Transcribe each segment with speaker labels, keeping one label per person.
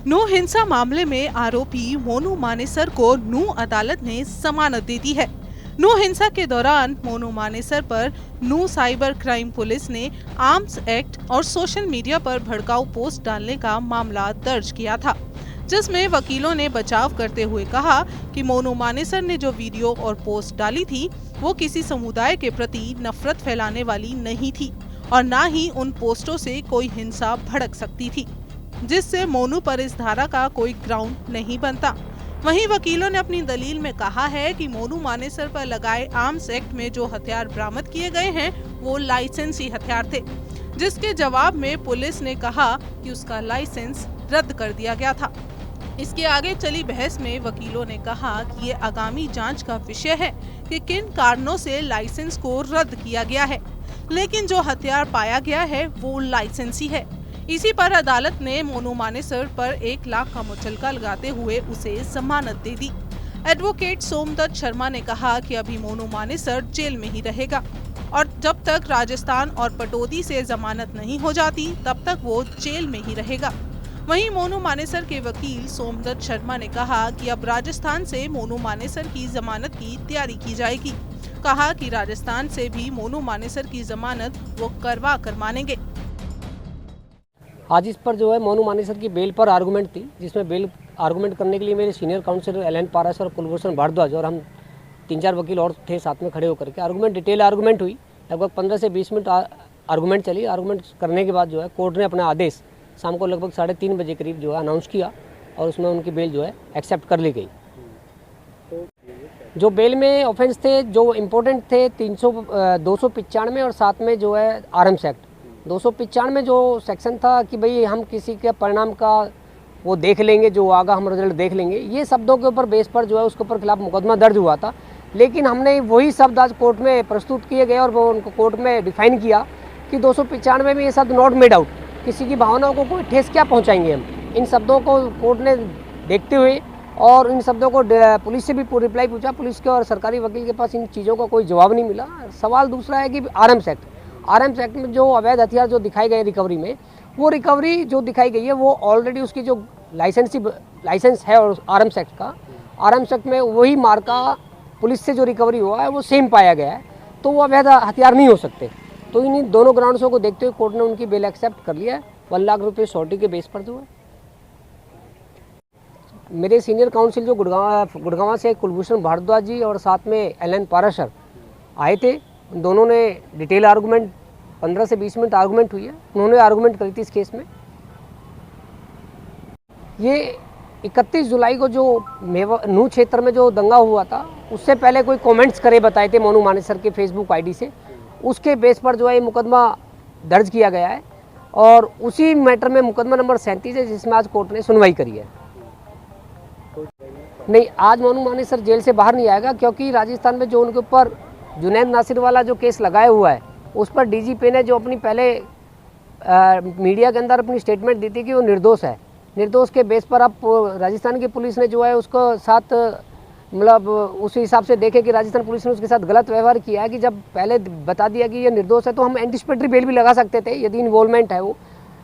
Speaker 1: नू हिंसा मामले में आरोपी मोनू मानेसर को नू अदालत ने जमानत दे दी है। नू हिंसा के दौरान मोनू मानेसर पर नू साइबर क्राइम पुलिस ने आर्म्स एक्ट और सोशल मीडिया पर भड़काऊ पोस्ट डालने का मामला दर्ज किया था, जिसमें वकीलों ने बचाव करते हुए कहा कि मोनू मानेसर ने जो वीडियो और पोस्ट डाली थी वो किसी समुदाय के प्रति नफरत फैलाने वाली नहीं थी और न ही उन पोस्टों से कोई हिंसा भड़क सकती थी, जिससे मोनू पर इस धारा का कोई ग्राउंड नहीं बनता। वहीं वकीलों ने अपनी दलील में कहा है कि मोनू मानेसर पर लगाए आर्म्स एक्ट में जो हथियार बरामद किए गए हैं वो लाइसेंसी हथियार थे, जिसके जवाब में पुलिस ने कहा कि उसका लाइसेंस रद्द कर दिया गया था। इसके आगे चली बहस में वकीलों ने कहा कि ये आगामी जांच का विषय है कि किन कारणों से लाइसेंस को रद्द किया गया है, लेकिन जो हथियार पाया गया है वो लाइसेंसी है। इसी पर अदालत ने मोनू मानेसर पर 1 लाख का मुचलका लगाते हुए उसे जमानत दे दी। एडवोकेट सोमदत्त शर्मा ने कहा कि अभी मोनू मानेसर जेल में ही रहेगा और जब तक राजस्थान और पटौदी से जमानत नहीं हो जाती तब तक वो जेल में ही रहेगा। वहीं मोनू मानेसर के वकील सोमदत्त शर्मा ने कहा कि अब राजस्थान से मोनू मानेसर की जमानत की तैयारी की जाएगी। कहा कि राजस्थान से भी मोनू मानेसर की जमानत वो करवा कर मानेंगे।
Speaker 2: आज इस पर जो है मोनू मानेसर की बेल पर आर्गूमेंट थी, जिसमें बेल आर्गूमेंट करने के लिए मेरे सीनियर काउंसिल एल पाराशर और कुलभूषण भारद्वाज और हम 3-4 वकील और थे साथ में खड़े होकर के आर्गूमेंट डिटेल आर्गूमेंट हुई। लगभग 15 से 20 मिनट आर्गूमेंट चली। आर्गूमेंट करने के बाद जो है कोर्ट ने अपना आदेश शाम को लगभग 3:30 बजे करीब जो है अनाउंस किया और उसमें उनकी बेल जो है एक्सेप्ट कर ली गई। जो बेल में ऑफेंस थे जो इम्पोर्टेंट थे 295 और साथ में जो है आर्म्स एक्ट 295 में जो सेक्शन था कि भाई हम किसी के परिणाम का वो देख लेंगे, जो आगा हम रिजल्ट देख लेंगे, ये शब्दों के ऊपर बेस पर जो है उसके ऊपर खिलाफ मुकदमा दर्ज हुआ था। लेकिन हमने वही शब्द आज कोर्ट में प्रस्तुत किए गए और वो उनको कोर्ट में डिफाइन किया कि 295 में ये शब्द नॉट मेड आउट, किसी की भावनाओं को कोई ठेस क्या पहुँचाएंगे हम। इन शब्दों को कोर्ट ने देखते हुए और इन शब्दों को पुलिस से भी रिप्लाई पूछा। पुलिस के और सरकारी वकील के पास इन चीज़ों का कोई जवाब नहीं मिला। सवाल दूसरा है कि आर्म्स एक्ट में जो अवैध हथियार जो दिखाए गए रिकवरी में, वो रिकवरी जो दिखाई गई है वो ऑलरेडी उसकी जो लाइसेंस है और आर्म्स एक्ट में वही मार्का पुलिस से जो रिकवरी हुआ है वो सेम पाया गया है, तो वो अवैध हथियार नहीं हो सकते। तो इन दोनों ग्राउंड्सों को देखते हुए कोर्ट ने उनकी बेल एक्सेप्ट कर लिया है 1 लाख रुपये श्योरिटी के बेस पर। जो है मेरे सीनियर काउंसिल जो गुड़गांव से कुलभूषण भारद्वाज जी और साथ में एल पाराशर आए थे, दोनों ने डिटेल आर्गूमेंट 15 से 20 मिनट आर्गूमेंट हुई है। उन्होंने आर्गूमेंट करी थी इस केस में। ये 31 जुलाई को जो नू क्षेत्र में जो दंगा हुआ था उससे पहले कोई कमेंट्स करे बताए थे मोनू मानेसर के फेसबुक आईडी से, उसके बेस पर जो है मुकदमा दर्ज किया गया है और उसी मैटर में मुकदमा नंबर 37 है जिसमें आज कोर्ट ने सुनवाई करी है। नहीं, आज मोनू मानेसर जेल से बाहर नहीं आएगा क्योंकि राजस्थान में जो उनके ऊपर जुनैद नासिर वाला जो केस लगाया हुआ है उस पर डीजीपी ने जो अपनी पहले मीडिया के अंदर अपनी स्टेटमेंट दी थी कि वो निर्दोष है। निर्दोष के बेस पर अब राजस्थान की पुलिस ने जो है उसको साथ मतलब उस हिसाब से देखे कि राजस्थान पुलिस ने उसके साथ गलत व्यवहार किया है कि जब पहले बता दिया कि ये निर्दोष है तो हम एंटिसिपेटरी बेल भी लगा सकते थे यदि इन्वॉल्वमेंट है वो,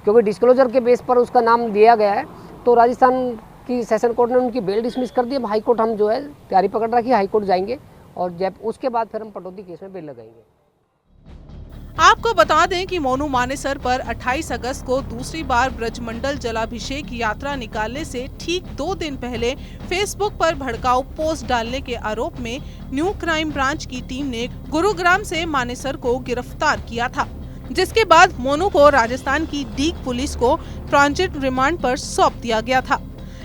Speaker 2: क्योंकि डिस्क्लोजर के बेस पर उसका नाम दिया गया है। तो राजस्थान की सेशन कोर्ट ने उनकी बेल डिसमिस कर दी। अब हाई कोर्ट हम जो है तैयारी पकड़ रखी, हाई कोर्ट जाएंगे और जब उसके बाद फिर हम पटौदी केस में बेल लगाएंगे।
Speaker 1: आपको बता दें कि मोनू मानेसर पर 28 अगस्त को दूसरी बार ब्रजमंडल जलाभिषेक यात्रा निकालने से ठीक 2 दिन पहले फेसबुक पर भड़काऊ पोस्ट डालने के आरोप में न्यू क्राइम ब्रांच की टीम ने गुरुग्राम से मानेसर को गिरफ्तार किया था, जिसके बाद मोनू को राजस्थान की डीग पुलिस को ट्रांजिट रिमांड पर सौंप दिया गया था।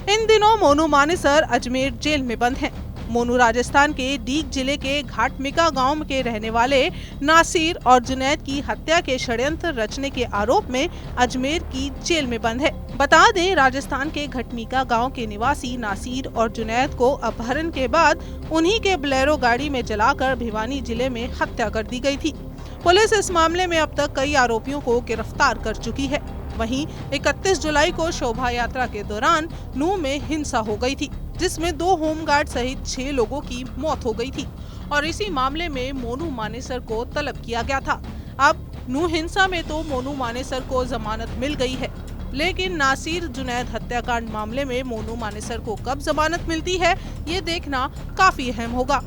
Speaker 1: इन दिनों मोनू मानेसर अजमेर जेल में बंद हैं। मोनू राजस्थान के डीग जिले के घाटमिका गांव के रहने वाले नासिर और जुनैद की हत्या के षड्यंत्र रचने के आरोप में अजमेर की जेल में बंद है। बता दें, राजस्थान के घटमिका गांव के निवासी नासिर और जुनैद को अपहरण के बाद उन्हीं के बोलेरो गाड़ी में जलाकर भिवानी जिले में हत्या कर दी गई थी। पुलिस इस मामले में अब तक कई आरोपियों को गिरफ्तार कर चुकी है। वहीं 31 जुलाई को शोभा यात्रा के दौरान नू में हिंसा हो गई थी, जिसमें 2 होमगार्ड सहित 6 लोगों की मौत हो गई थी और इसी मामले में मोनू मानेसर को तलब किया गया था। अब नू हिंसा में तो मोनू मानेसर को जमानत मिल गई है, लेकिन नासिर जुनैद हत्याकांड मामले में मोनू मानेसर को कब जमानत मिलती है, ये देखना काफी अहम होगा।